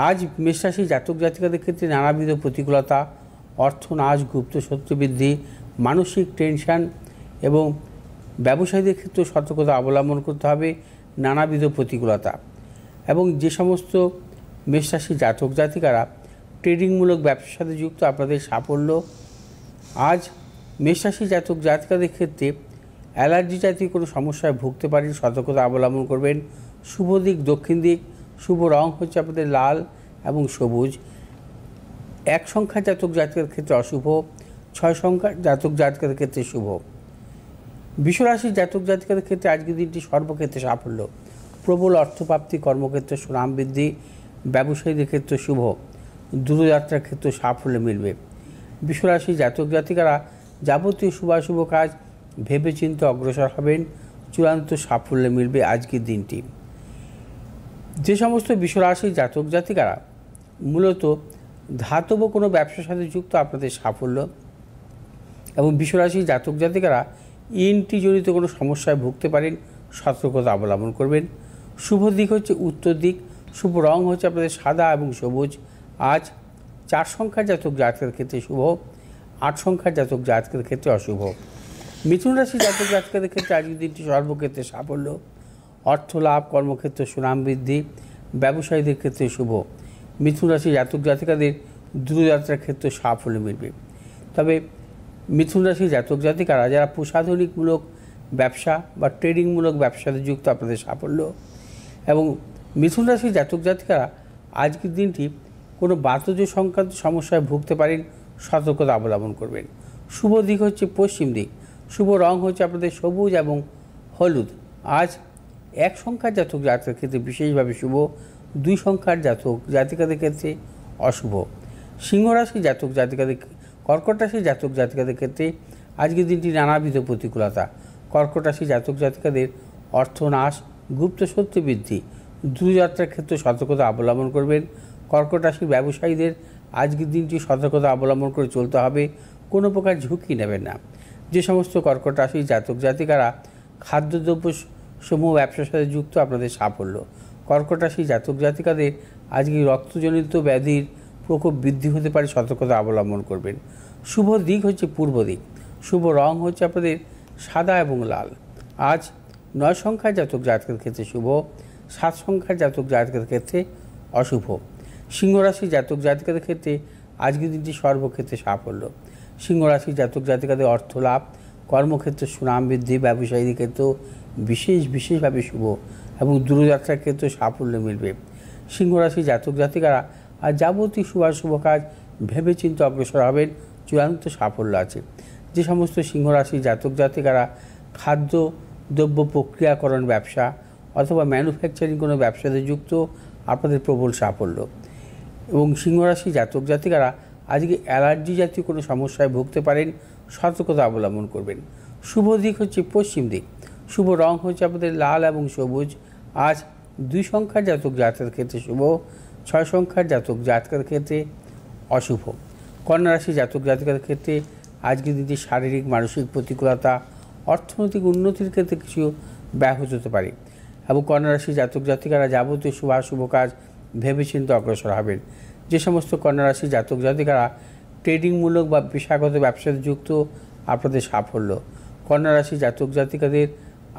আজ মেষ রাশি জাতক জাতিকাদের ক্ষেত্রে নানাবিধ প্রতিকূলতা, অর্থনাশ, গুপ্ত শত্রু বৃদ্ধি, মানসিক টেনশন এবং ব্যবসায়ীদের ক্ষেত্রে সতর্কতা অবলম্বন করতে হবে। নানাবিধ প্রতিকূলতা এবং যে সমস্ত মেষ রাশি জাতক জাতিকারা ট্রেডিংমূলক ব্যবসার সাথে যুক্ত, আপনাদের সাফল্য। আজ মেষ রাশি জাতক জাতিকাদের ক্ষেত্রে অ্যালার্জি জাতীয় কোনো সমস্যায় ভুগতে পারেন, সতর্কতা অবলম্বন করবেন। শুভ দিক দক্ষিণ দিক, শুভ রং হচ্ছে আপনাদের লাল এবং সবুজ। 1 সংখ্যার জাতক জাতিকার ক্ষেত্রে অশুভ, 6 সংখ্যার জাতক জাতিকাদের ক্ষেত্রে শুভ। বিশ্বরাশির জাতক জাতিকাদের ক্ষেত্রে আজকের দিনটি সর্বক্ষেত্রে সাফল্য, প্রবল অর্থপ্রাপ্তি, কর্মক্ষেত্রে সুনাম বৃদ্ধি, ব্যবসায়ীদের ক্ষেত্রে শুভ, দূরযাত্রার ক্ষেত্রে সাফল্য মিলবে। বিশ্বরাশির জাতক জাতিকারা যাবতীয় শুভাশুভ কাজ ভেবেচিন্তে অগ্রসর হবেন, চূড়ান্ত সাফল্য মিলবে আজকের দিনটি। যে সমস্ত বিশ্বরাশির জাতক জাতিকারা মূলত ধাতব কোনো ব্যবসার সাথে যুক্ত, আপনাদের সাফল্য। এবং বিশ্বরাশির জাতক জাতিকারা জনিত কোনো সমস্যায় ভুগতে পারেন, সতর্কতা অবলম্বন করবেন। শুভ দিক হচ্ছে উত্তর দিক, শুভ রং হচ্ছে আপনাদের সাদা এবং সবুজ। আজ 4 সংখ্যার জাতক জাতকের ক্ষেত্রে শুভ, 8 সংখ্যার জাতক জাতকের ক্ষেত্রে অশুভ। মিথুন রাশির জাতক জাতকের ক্ষেত্রে আজকের দিনটি সর্বক্ষেত্রে সাফল্য, অর্থ লাভ, কর্মক্ষেত্রে সুনাম বৃদ্ধি, ব্যবসায়ীদের ক্ষেত্রে শুভ। মিথুন রাশির জাতক জাতিকাদের দূরযাত্রার ক্ষেত্রে সাফল্য মিলবে। তবে মিথুন রাশির জাতক জাতিকারা যারা প্রসাধনিকমূলক ব্যবসা বা ট্রেডিংমূলক ব্যবসাতে যুক্ত, আপনাদের সাফল্য। এবং মিথুন রাশির জাতক জাতিকারা আজকের দিনটি কোনো বাতজ সংক্রান্ত সমস্যায় ভুগতে পারেন, সতর্কতা অবলম্বন করবেন। শুভ দিক হচ্ছে পশ্চিম দিক, শুভ রং হচ্ছে আপনাদের সবুজ এবং হলুদ। আজ 1 সংখ্যার জাতক জাতকের ক্ষেত্রে বিশেষভাবে শুভ, 2 সংখ্যার জাতক জাতিকাদের ক্ষেত্রে অশুভ। সিংহ রাশির জাতক জাতিকাদের, কর্কট রাশির জাতক জাতিকাদের ক্ষেত্রে আজকের দিনটি নানাবিধ প্রতিকূলতা, কর্কট রাশির জাতক জাতিকাদের অর্থনাশ, গুপ্ত শত্রু বৃদ্ধি, দূরযাত্রার ক্ষেত্রে সতর্কতা অবলম্বন করবেন। কর্কট রাশির ব্যবসায়ীদের আজকের দিনটি সতর্কতা অবলম্বন করে চলতে হবে, কোনো প্রকার ঝুঁকি নেবেন না। যে সমস্ত কর্কট রাশির জাতক জাতিকারা খাদ্যদ্রব্য সমূহ ব্যবসার সাথে যুক্ত, আপনাদের সাফল্য। কর্কট রাশির জাতক জাতিকাদের আজকে রক্তজনিত ব্যাধির প্রকোপ বৃদ্ধি হতে পারে, সতর্কতা অবলম্বন করবেন। শুভ দিক হচ্ছে পূর্ব দিক, শুভ রং হচ্ছে আপনাদের সাদা এবং লাল। আজ 9 সংখ্যার জাতক জাতকের ক্ষেত্রে শুভ, 7 সংখ্যার জাতক জাতকের ক্ষেত্রে অশুভ। সিংহ রাশির জাতক জাতিকাদের ক্ষেত্রে আজকের দিনটি সর্বক্ষেত্রে সাফল্য, সিংহ রাশির জাতক জাতিকাদের অর্থ লাভ, কর্মক্ষেত্রে সুনাম বৃদ্ধি, ব্যবসায়ীদের ক্ষেত্রেও বিশেষভাবে শুভ এবং দূরযাত্রার ক্ষেত্রে সাফল্য মিলবে। সিংহ রাশির জাতক জাতিকারা আর যাবতীয় শুভ কাজ ভেবেচিন্তে অগ্রসর হবেন, চূড়ান্ত সাফল্য আছে। যে সমস্ত সিংহ রাশির জাতক জাতিকারা খাদ্য দ্রব্য প্রক্রিয়াকরণ ব্যবসা অথবা ম্যানুফ্যাকচারিং কোনো ব্যবসাতে যুক্ত, আপনাদের প্রবল সাফল্য। এবং সিংহ রাশির জাতক জাতিকারা আজকে অ্যালার্জি জাতীয় কোনো সমস্যায় ভুগতে পারেন, সতর্কতা অবলম্বন করবেন। শুভ দিক হচ্ছে পশ্চিম দিক, শুভ রং হচ্ছে আপনাদের লাল এবং সবুজ। আজ 2 সংখ্যার জাতক জাতকের ক্ষেত্রে শুভ, 6 সংখ্যার জাতক জাতকের ক্ষেত্রে অশুভ। কন্যা রাশির জাতক জাতিকাদের ক্ষেত্রে আজকের দিনটি শারীরিক মানসিক প্রতিকূলতা, অর্থনৈতিক উন্নতির ক্ষেত্রে কিছু ব্যাহত হতে পারে এবং কন্যা রাশির জাতক জাতিকারা যাবতীয় শুভ কাজ ভেবেচিন্তে অগ্রসর হবেন। যে সমস্ত কন্যা রাশির জাতক জাতিকারা ট্রেডিংমূলক বা পেশাগত ব্যবসাতে যুক্ত, আপনাদের সাফল্য। কন্যা রাশির জাতক জাতিকাদের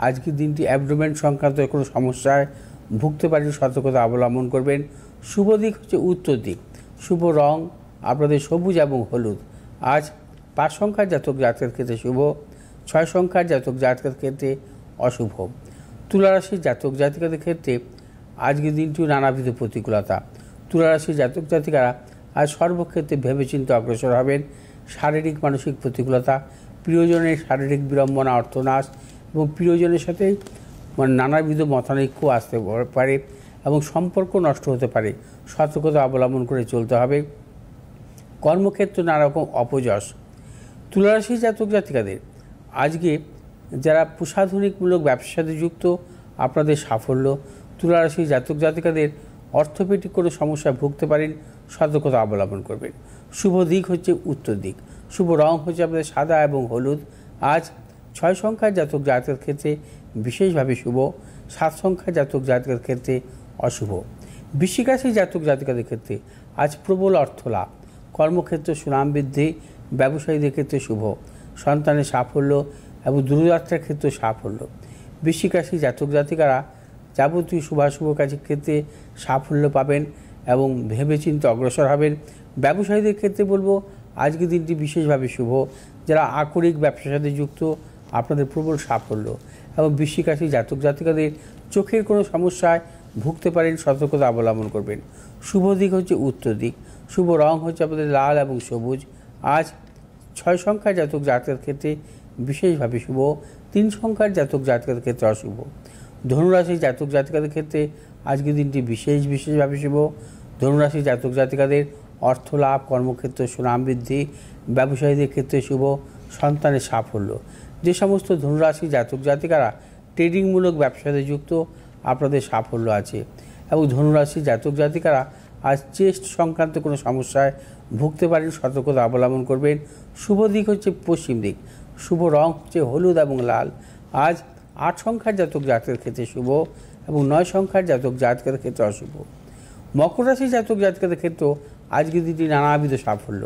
আজকের দিনটি অ্যাবডোমেন সংক্রান্ত কোনো সমস্যায় ভুগতে পারেন, সতর্কতা অবলম্বন করবেন। শুভ দিক হচ্ছে উত্তর দিক, শুভ রং আপনাদের সবুজ এবং হলুদ। আজ 5 সংখ্যার জাতক জাতকের ক্ষেত্রে শুভ, 6 সংখ্যার জাতক জাতকের ক্ষেত্রে অশুভ। তুলা রাশির জাতক জাতিকাদের ক্ষেত্রে আজকের দিনটিও নানাবিধ প্রতিকূলতা, তুলা রাশির জাতক জাতিকারা আজ সর্বক্ষেত্রে ভেবেচিন্তে অগ্রসর হবেন। শারীরিক মানসিক প্রতিকূলতা, প্রিয়জনের শারীরিক বিড়ম্বনা, অর্থনাশ এবং প্রিয়জনের সাথে নানাবিধ মতানৈক্য আসতে পারে এবং সম্পর্ক নষ্ট হতে পারে, সতর্কতা অবলম্বন করে চলতে হবে। কর্মক্ষেত্রে নানা রকম অপযশ। তুলা রাশির জাতক জাতিকাদের আজকে যারা প্রসাধনিকমূলক ব্যবসার সাথে যুক্ত, আপনাদের সাফল্য। তুলা রাশির জাতক জাতিকাদের অর্থোপেডিক কোনো সমস্যায় ভুগতে পারেন, সতর্কতা অবলম্বন করবেন। শুভ দিক হচ্ছে উত্তর দিক, শুভ রং হচ্ছে আপনাদের সাদা এবং হলুদ। আজ 6 সংখ্যার জাতক জাতকের ক্ষেত্রে বিশেষভাবে শুভ, 7 সংখ্যার জাতক জাতকের ক্ষেত্রে অশুভ। বৃশ্চিক রাশির জাতক জাতিকাদের ক্ষেত্রে আজ প্রবল অর্থ লাভ, কর্মক্ষেত্রে সুনাম বৃদ্ধি, ব্যবসায়ীদের ক্ষেত্রে শুভ, সন্তানের সাফল্য এবং দূরযাত্রার ক্ষেত্রে সাফল্য। বৃশ্চিক রাশির জাতক জাতিকারা যাবতীয় শুভাশুভ কাজের ক্ষেত্রে সাফল্য পাবেন এবং ভেবেচিন্তে অগ্রসর হবেন। ব্যবসায়ীদের ক্ষেত্রে বলবো আজকের দিনটি বিশেষভাবে শুভ। যারা আকরিক ব্যবসার সাথে যুক্ত আপনাদের প্রবল সাফল্য। এবং বৃশ্চিক রাশির জাতক জাতিকাদের চোখের কোনো সমস্যায় ভুগতে পারেন, সতর্কতা অবলম্বন করবেন। শুভ দিক হচ্ছে উত্তর দিক, শুভ রং হচ্ছে আপনাদের লাল এবং সবুজ। আজ 6 সংখ্যার জাতক জাতকের ক্ষেত্রে বিশেষভাবে শুভ, 3 সংখ্যার জাতক জাতকের ক্ষেত্রে অশুভ। ধনুরাশির জাতক জাতিকাদের ক্ষেত্রে আজকের দিনটি বিশেষভাবে শুভ। ধনুরাশির জাতক জাতিকাদের অর্থ লাভ, কর্মক্ষেত্রে সুনাম বৃদ্ধি, ব্যবসায়ীদের ক্ষেত্রে শুভ, সন্তানের সাফল্য। যে সমস্ত ধনুরাশির জাতক জাতিকারা ট্রেডিংমূলক ব্যবসাতে যুক্ত আপনাদের সাফল্য আছে। এবং ধনুরাশির জাতক জাতিকারা আজ চেস্ট সংক্রান্ত কোনো সমস্যায় ভুগতে পারেন, সতর্কতা অবলম্বন করবেন। শুভ দিক হচ্ছে পশ্চিম দিক, শুভ রং হচ্ছে হলুদ এবং লাল। আজ 8 সংখ্যার জাতক জাতকের ক্ষেত্রে শুভ এবং 9 সংখ্যার জাতক জাতকের ক্ষেত্রে অশুভ। মকর রাশির জাতক জাতিকাদের ক্ষেত্রেও আজকের দিনটি নানাবিধ সাফল্য।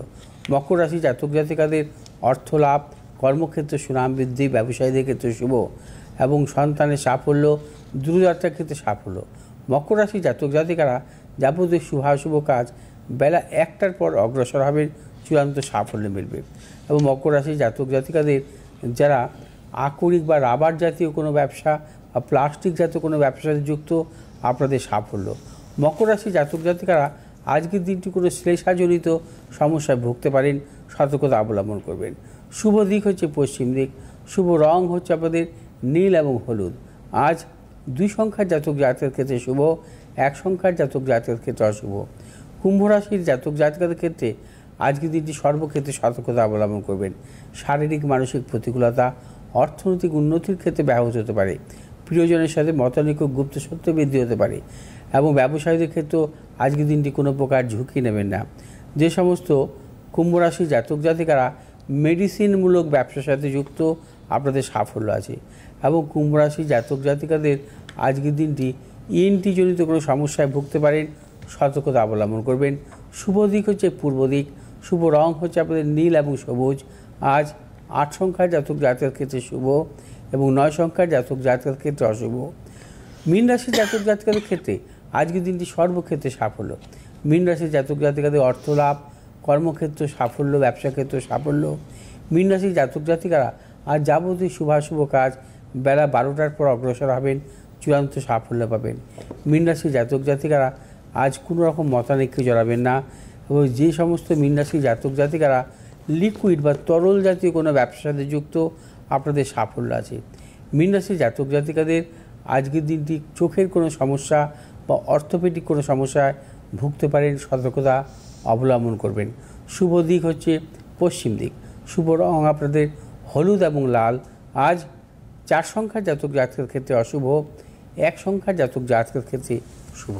মকর রাশির জাতক জাতিকাদের অর্থ লাভ, কর্মক্ষেত্রে সুনাম বৃদ্ধি, ব্যবসায়ীদের ক্ষেত্রে শুভ এবং সন্তানের সাফল্য, দূরযাত্রার ক্ষেত্রে সাফল্য। মকর রাশির জাতক জাতিকারা যাবতীয় শুভাশুভ কাজ বেলা 1টার পর অগ্রসর হবেন, চূড়ান্ত সাফল্য মিলবে। এবং মকর রাশির জাতক জাতিকাদের যারা আকরিক বা রাবার জাতীয় কোনো ব্যবসা বা প্লাস্টিক জাতীয় কোনো ব্যবসার সাথে যুক্ত আপনাদের সাফল্য। মকর রাশির জাতক জাতিকারা আজকের দিনটি কোনো শ্লেষাজনিত সমস্যায় ভুগতে পারেন, সতর্কতা অবলম্বন করবেন। শুভ দিক হচ্ছে পশ্চিম দিক, শুভ রং হচ্ছে আপনাদের নীল এবং হলুদ। আজ 2 সংখ্যার জাতক জাতকের ক্ষেত্রে শুভ, 1 সংখ্যার জাতক জাতকের ক্ষেত্রে অশুভ। কুম্ভ রাশির জাতক জাতিকাদের ক্ষেত্রে আজকের দিনটি সর্বক্ষেত্রে সতর্কতা অবলম্বন করবেন। শারীরিক মানসিক প্রতিকূলতা অর্থনৈতিক উন্নতির ক্ষেত্রে ব্যাহত হতে পারে। প্রিয়জনের সাথে মতানৈক্য, গুপ্ত সত্য বৃদ্ধি হতে পারে। এবং ব্যবসায়ীদের ক্ষেত্রেও আজকের দিনটি কোনো প্রকার ঝুঁকি নেবেন না। যে সমস্ত কুম্ভ রাশির জাতক জাতিকারা মেডিসিনমূলক ব্যবসার সাথে যুক্ত আপনাদের সাফল্য আছে। এবং কুম্ভ রাশির জাতক জাতিকাদের আজকের দিনটি ENT জনিত কোনো সমস্যায় ভুগতে পারেন, সতর্কতা অবলম্বন করবেন। শুভ দিক হচ্ছে পূর্ব দিক, শুভ রং হচ্ছে আপনাদের নীল এবং সবুজ। আজ 8 সংখ্যার জাতক জাতকের ক্ষেত্রে শুভ এবং 9 সংখ্যার জাতক জাতকের ক্ষেত্রে অশুভ। মীন রাশির জাতক জাতিকাদের ক্ষেত্রে আজকের দিনটি সর্বক্ষেত্রে সাফল্য। মীন রাশির জাতক জাতিকাদের অর্থ লাভ, কর্মক্ষেত্র সাফল্য, ব্যবসা ক্ষেত্র সাফল্য। মীন রাশির জাতক জাতিকারা আজ যাবতীয় শুভাশুভ কাজ বেলা 12টার পর অগ্রসর হবেন, চূড়ান্ত সাফল্য পাবেন। মীন রাশির জাতক জাতিকারা আজ কোনো রকম মতানৈক্যে জড়াবেন না। এবং যে সমস্ত মীন রাশির জাতক জাতিকারা লিকুইড বা তরল জাতীয় কোনো ব্যবসার সাথে যুক্ত আপনাদের সাফল্য আছে। মীন রাশির জাতক জাতিকাদের আজকের দিনটি চোখের কোনো সমস্যা বা অর্থোপেডিক কোনো সমস্যায় ভুগতে পারেন, সতর্কতা অবলম্বন করবেন। শুভ দিক হচ্ছে পশ্চিম দিক, শুভ রং আপনাদের হলুদ এবং লাল। আজ 4 সংখ্যার জাতক জাতকের ক্ষেত্রে অশুভ, 1 সংখ্যার জাতক জাতকের ক্ষেত্রে শুভ।